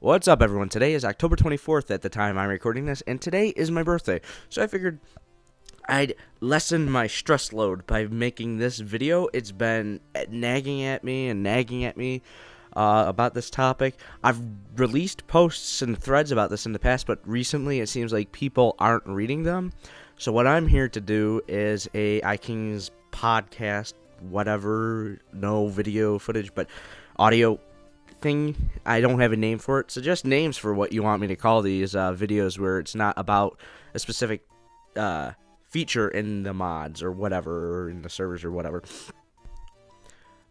What's up, everyone? Today is October 24th at the time I'm recording this, and today is my birthday. So I figured I'd lessen my stress load by making this video. It's been nagging at me about this topic. I've released posts and threads about this in the past, but recently it seems like people aren't reading them. So what I'm here to do is a iKings podcast, whatever, no video footage, but audio thing. I don't have a name for it. Suggest names for what you want me to call these videos where it's not about a specific feature in the mods or whatever, or in the servers or whatever.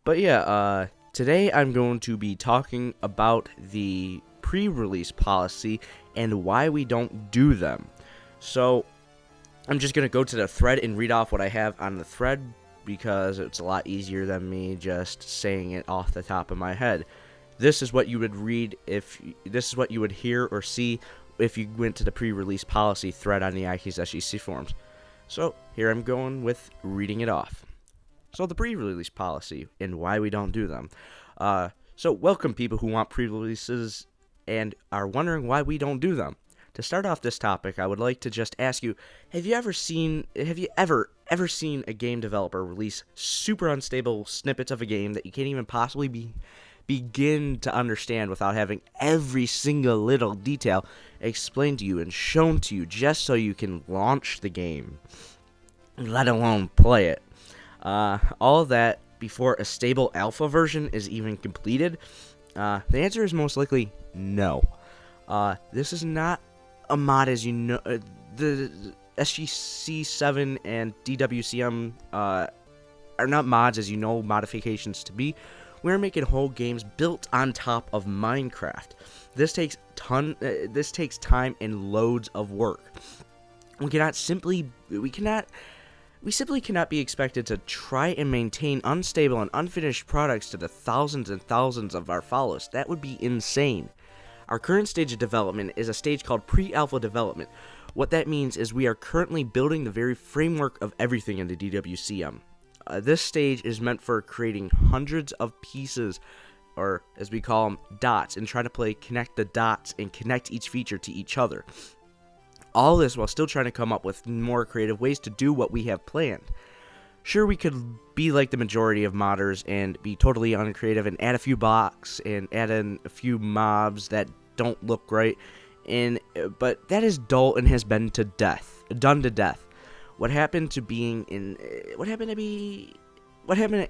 But yeah, today I'm going to be talking about the pre-release policy and why we don't do them. So I'm just going to go to the thread and read off what I have on the thread because it's a lot easier than me just saying it off the top of my head. This is what you would read this is what you would hear or see if you went to the pre-release policy thread on the iKings SEC forums. So here I'm going with reading it off. So the pre-release policy and why we don't do them. So welcome people who want pre-releases and are wondering why we don't do them. To start off this topic, I would like to just ask you, have you ever seen a game developer release super unstable snippets of a game that you can't even possibly begin to understand without having every single little detail explained to you and shown to you just so you can launch the game, let alone play it? All of that before a stable alpha version is even completed? The answer is most likely no. This is not a mod, as you know. The SGC7 and DWCM are not mods, as you know, modifications to be. We're making whole games built on top of Minecraft. This takes time and loads of work. We simply cannot be expected to try and maintain unstable and unfinished products to the thousands and thousands of our followers. That would be insane. Our current stage of development is a stage called pre-alpha development. What that means is we are currently building the very framework of everything in the DWCM. This stage is meant for creating hundreds of pieces, or as we call them, dots, and trying to connect the dots and connect each feature to each other. All this while still trying to come up with more creative ways to do what we have planned. Sure, we could be like the majority of modders and be totally uncreative and add a few blocks and add in a few mobs that don't look right, but that is dull and has been done to death. What happened to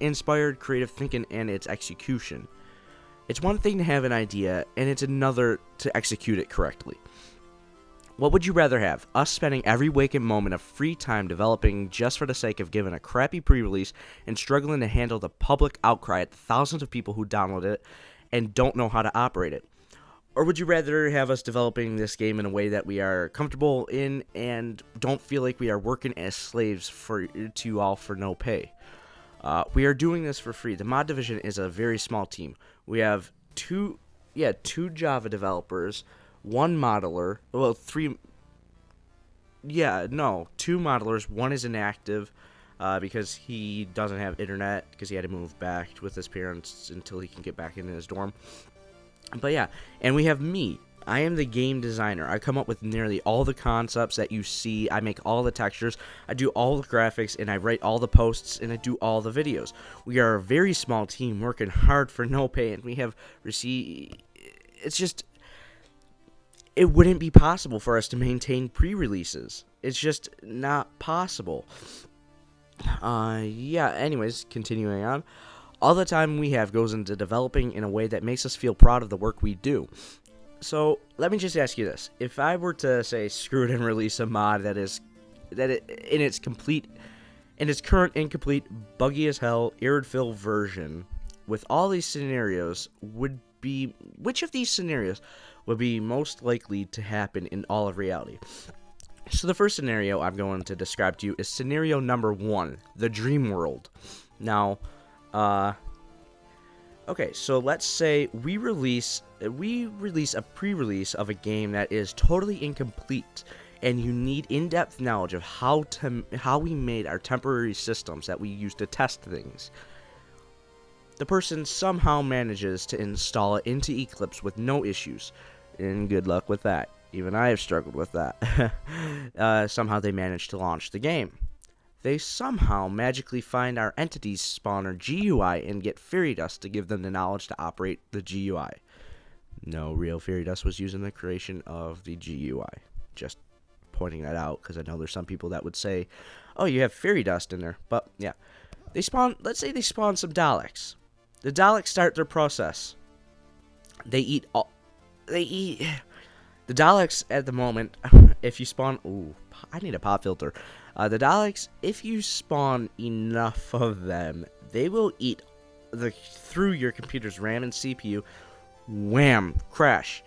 inspired creative thinking and its execution? It's one thing to have an idea, and it's another to execute it correctly. What would you rather have? Us spending every waking moment of free time developing just for the sake of giving a crappy pre-release and struggling to handle the public outcry at the thousands of people who download it and don't know how to operate it? Or would you rather have us developing this game in a way that we are comfortable in and don't feel like we are working as slaves to you all for no pay? We are doing this for free. The mod division is a very small team. We have two Java developers, one modeler, two modelers. One is inactive because he doesn't have internet because he had to move back with his parents until he can get back into his dorm. But yeah, and we have me. I am the game designer. I come up with nearly all the concepts that you see. I make all the textures. I do all the graphics, and I write all the posts, and I do all the videos. We are a very small team working hard for no pay, and we have received... It wouldn't be possible for us to maintain pre-releases. It's just not possible. Anyways, continuing on. All the time we have goes into developing in a way that makes us feel proud of the work we do. So let me just ask you this: if I were to say screw it and release a mod in its current incomplete, buggy as hell, error-filled version, with all these scenarios, which of these scenarios would be most likely to happen in all of reality? So the first scenario I'm going to describe to you is scenario number 1, the dream world. Now, okay, so let's say we release a pre-release of a game that is totally incomplete, and you need in-depth knowledge of how we made our temporary systems that we use to test things. the person somehow manages to install it into Eclipse with no issues. And good luck with that. Even I have struggled with that. Somehow they manage to launch the game. They somehow magically find our entity's spawner GUI and get Fairy Dust to give them the knowledge to operate the GUI. No, real Fairy Dust was used in the creation of the GUI. Just pointing that out, because I know there's some people that would say, oh, you have Fairy Dust in there. But, yeah. They spawn, let's say they spawn some Daleks. The Daleks start their process. The Daleks at the moment, if you spawn, ooh, I need a pop filter. The Daleks, if you spawn enough of them, they will eat through your computer's RAM and CPU. Wham! Crash.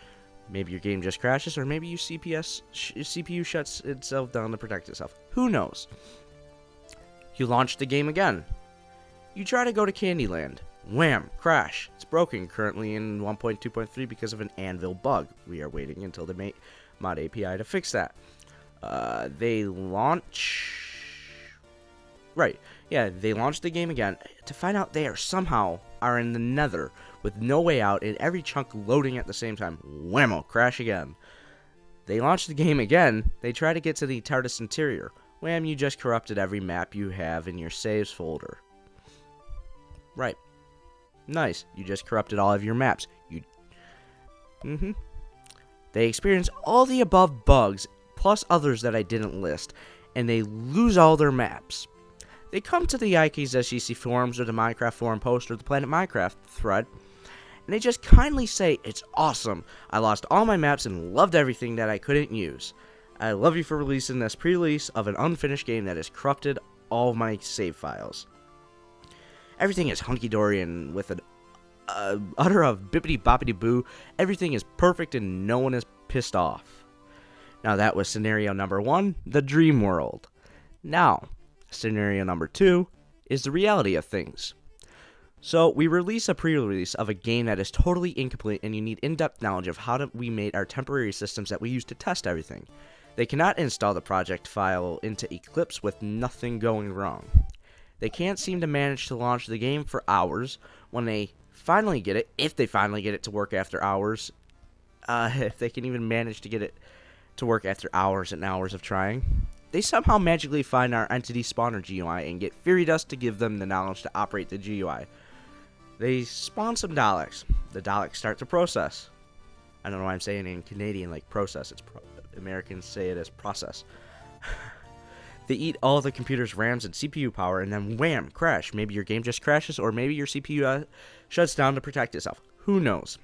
Maybe your game just crashes, or maybe your CPU shuts itself down to protect itself. Who knows? You launch the game again. You try to go to Candyland. Wham! Crash. It's broken currently in 1.2.3 because of an Anvil bug. We are waiting until the mod API to fix that. They launch... Right. Yeah, they launch the game again to find out they are in the nether with no way out and every chunk loading at the same time. Whammo! Crash again. They launch the game again. They try to get to the TARDIS interior. Wham! You just corrupted every map you have in your saves folder. Right. Nice. You just corrupted all of your maps. They experience all the above bugs, plus others that I didn't list, and they lose all their maps. They come to the Ikeys SGC forums or the Minecraft forum post or the Planet Minecraft thread, and they just kindly say, it's awesome. I lost all my maps and loved everything that I couldn't use. I love you for releasing this pre-release of an unfinished game that has corrupted all of my save files. Everything is hunky-dory and with an utter of bippity-boppity-boo. Everything is perfect and no one is pissed off. Now that was scenario number 1, the dream world. Now, scenario number 2 is the reality of things. So, we release a pre-release of a game that is totally incomplete and you need in-depth knowledge of how we made our temporary systems that we use to test everything. They cannot install the project file into Eclipse with nothing going wrong. They can't seem to manage to launch the game for hours. When they finally get it, if they finally get it to work after hours, if they can even manage to get it to work after hours and hours of trying, they somehow magically find our entity spawner GUI and get Fairy Dust to give them the knowledge to operate the GUI. They spawn some Daleks. The Daleks start the process. I don't know why I'm saying it in Canadian like process. Americans say it as process. They eat all the computer's RAMs and CPU power, and then wham, crash. Maybe your game just crashes, or maybe your CPU shuts down to protect itself. Who knows?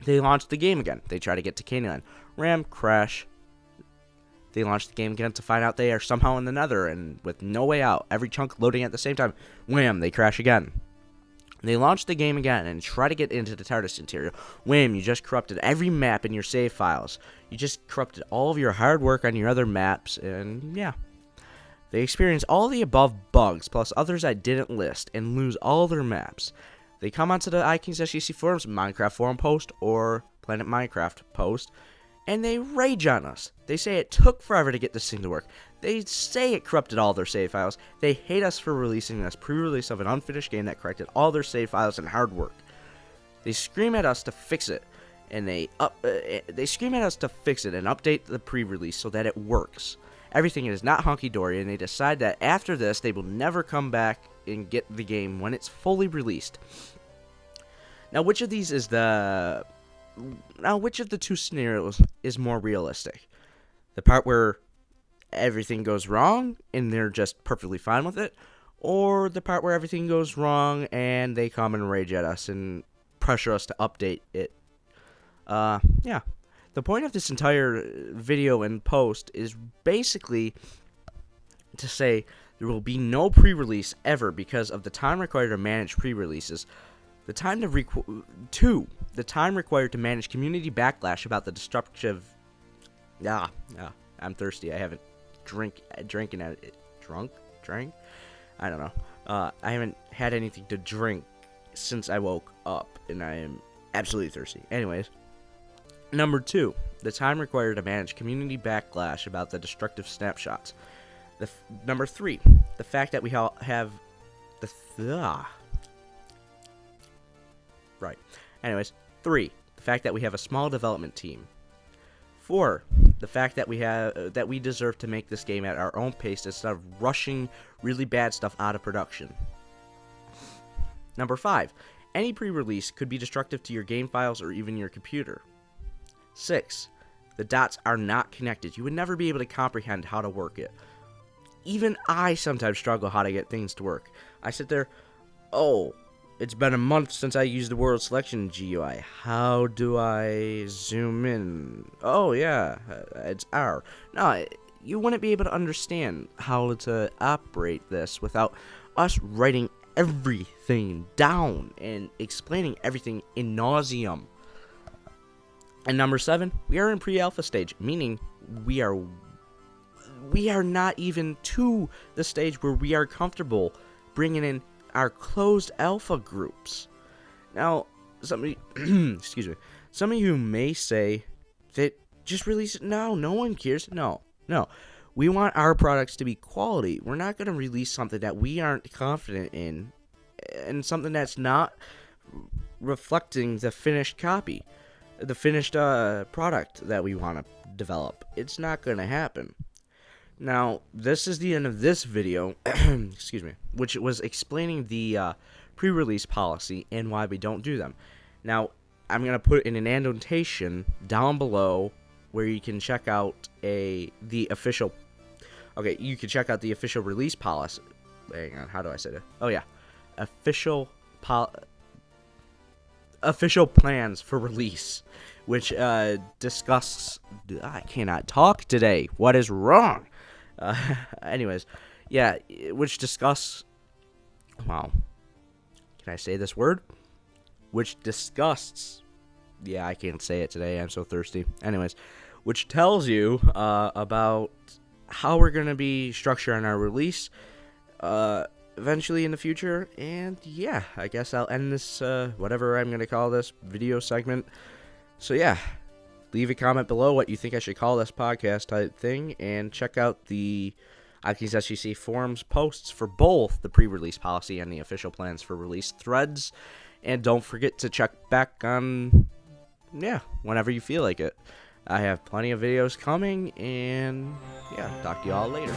They launch the game again. They try to get to Candyland. RAM, crash. They launch the game again to find out they are somehow in the nether, and with no way out, every chunk loading at the same time. Wham, they crash again. They launch the game again and try to get into the TARDIS interior. Wham, you just corrupted every map in your save files. You just corrupted all of your hard work on your other maps, and yeah. They experience all the above bugs, plus others I didn't list, and lose all their maps. They come onto the iKings SGC forums, Minecraft forum post, or Planet Minecraft post, and they rage on us. They say it took forever to get this thing to work. They say it corrupted all their save files. They hate us for releasing this pre-release of an unfinished game that corrected all their save files and hard work. They scream at us to fix it, and they scream at us to fix it and update the pre-release so that it works. Everything is not hunky-dory, and they decide that after this, they will never come back and get the game when it's fully released. Now, which of the two scenarios is more realistic? The part where everything goes wrong, and they're just perfectly fine with it? Or the part where everything goes wrong, and they come and rage at us and pressure us to update it? Yeah. The point of this entire video and post is basically to say there will be no pre-release ever because of the time required to manage pre-releases, the time required to manage community backlash about the destructive. I'm thirsty. I haven't drank. I don't know. I haven't had anything to drink since I woke up, and I am absolutely thirsty. Anyways. Number 2, the time required to manage community backlash about the destructive snapshots. Number 3, the fact that we have Right. Anyways, 3, the fact that we have a small development team. 4, the fact that we deserve to make this game at our own pace instead of rushing really bad stuff out of production. Number 5, any pre-release could be destructive to your game files or even your computer. 6, the dots are not connected. You would never be able to comprehend how to work it. Even I sometimes struggle how to get things to work. I sit there, oh, it's been a month since I used the world selection GUI. How do I zoom in? Oh, yeah, it's R. No, you wouldn't be able to understand how to operate this without us writing everything down and explaining everything in nauseam. And number 7, we are in pre-alpha stage, meaning we are not even to the stage where we are comfortable bringing in our closed alpha groups. Now, excuse me, some of you may say that just release it now. No one cares. No. We want our products to be quality. We're not going to release something that we aren't confident in and something that's not reflecting the finished copy, the finished product that we want to develop. It's not going to happen. Now, this is the end of this video, excuse me, which was explaining the pre-release policy and why we don't do them. Now, I'm going to put in an annotation down below where you can check out the official release policy. Hang on, how do I say that? Oh, yeah. Official plans for release, which discuss... I cannot talk today. What is wrong? Anyways, yeah, which discuss... Wow. Can I say this word? Which discuss... Yeah, I can't say it today. I'm so thirsty. Anyways, which tells you about how we're going to be structuring our release eventually in the future. And yeah, I guess I'll end this, whatever I'm going to call this video segment. So yeah, leave a comment below what you think I should call this podcast type thing. And check out the Aki's SGC forums posts for both the pre-release policy and the official plans for release threads. And don't forget to check back on... yeah, whenever you feel like it. I have plenty of videos coming, and yeah, talk to y'all later.